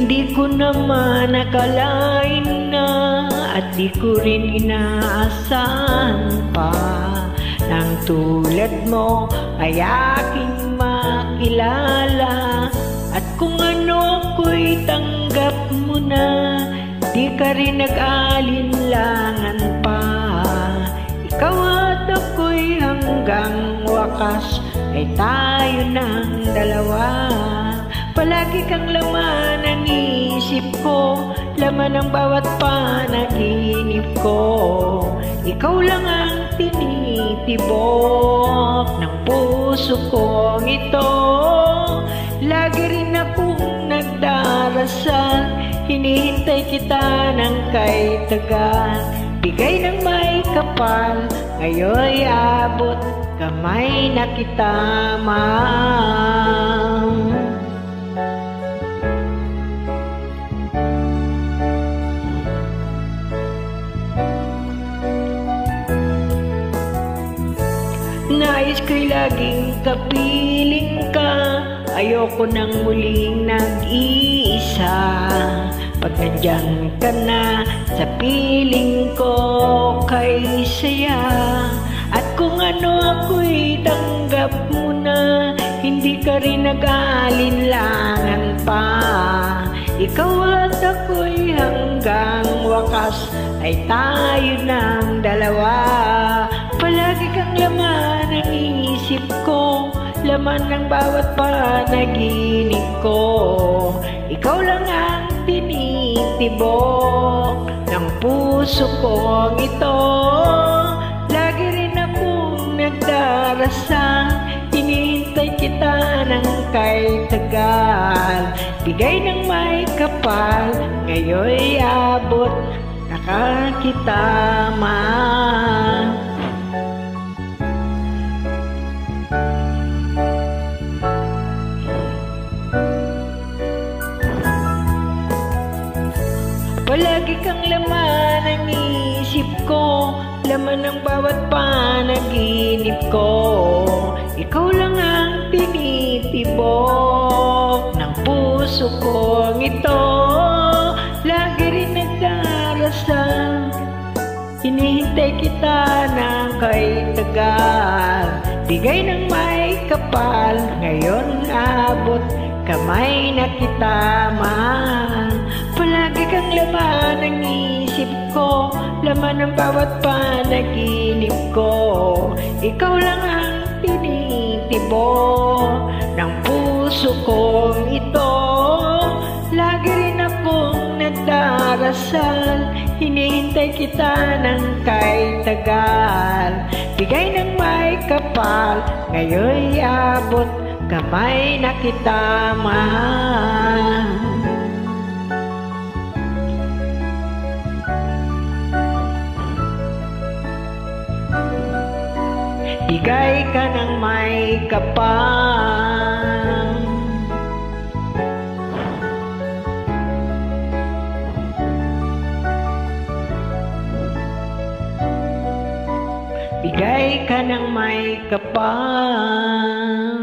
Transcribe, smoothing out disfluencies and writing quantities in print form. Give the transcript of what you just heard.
Hindi ko naman nakalain na at di ko rin inaasahan pa nang tulad mo ay aking makilala. At kung ano ako'y tanggap mo na, di ka rin nag-alinlangan pa. Ikaw at ako'y hanggang wakas ay tayo ng dalawa. Palagi kang laman ng isip ko, laman ng bawat panaginip ko. Ikaw lang ang tinitibok ng puso kong ito. Lagi rin akong nagdarasal, hinihintay kita ng kay tagal. Bigay ng may kapal, ngayon'y abot kamay na kita, mahal. Nais ko'y laging kapiling ka, ayoko nang muling nag-iisa. Pag nandiyan ka na sa piling ko, kay saya. At kung ano ako'y tanggap mo na, hindi ka rin nag-aalinlangan pa. Ikaw at ako'y hanggang wakas ay tayo ng dalawa. Palagi kang laman ng isip ko, laman ng bawat panaginip ko. Ikaw lang ang tinitibok ng puso kong ito. Lagi rin akong nagdarasal, hinihintay kita ng kay tagal. Bigay ng may kapal, ngayon'y abot na kita, mahal. Palagi kang laman ng isip ko, laman ng bawat panaginip ko. Ikaw lang ang tinitibok ng puso kong ito. Lagi rin nagdarasal, hinihintay kita ng kay tagal. Bigay ng may kapal, ngayon abot kamay na kita, mahal. Palagi kang laman ng isip ko, laman ng bawat panaginip ko. Ikaw lang ang tinitibok ng puso kong ito. Lagi rin akong nagdarasal, hinihintay kita ng kay tagal. Bigay ng may kapal, ngayon'y abot kamay na kita, mahal. Bigay ka ng may kapal, bigay ka ng may kapal.